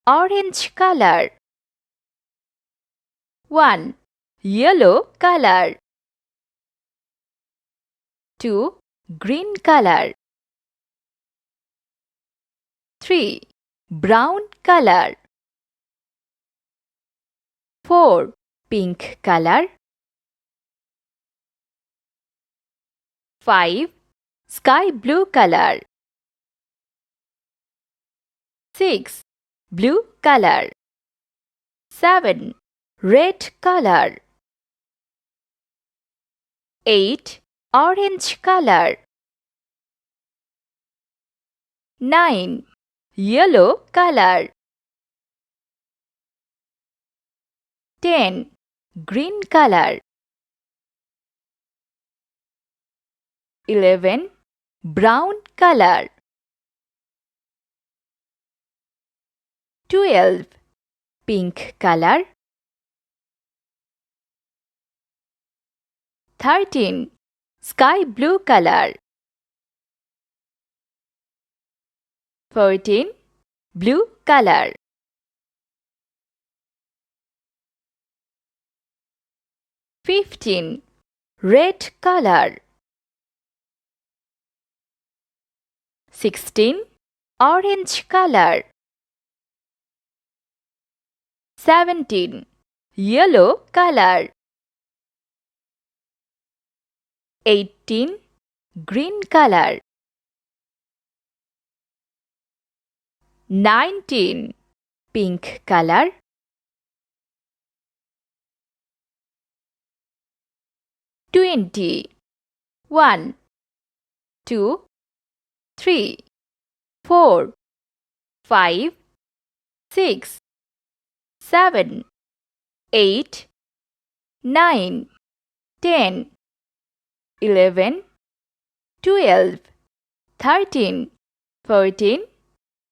orange color. 1. Yellow color. 2. Green color. 3. Brown color. 4. Pink color. 5. Sky blue color. 6. Blue color. 7. Red color. 8. Orange color. 9. Yellow color. 10. Green color. 11. Brown color. 12. Pink color. 13. Sky blue color. 14. Blue color. 15. Red color. 16. Orange color. 17. Yellow color. 18. Green color. 19. Pink color. 20. 1, 2, 3, 4, 5, 6, 7, 8, 9, 10, 11, 12, 13, 14,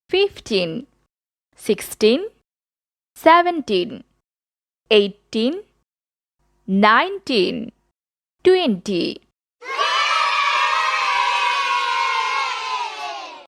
15, 16, 17, 18, 19, 20.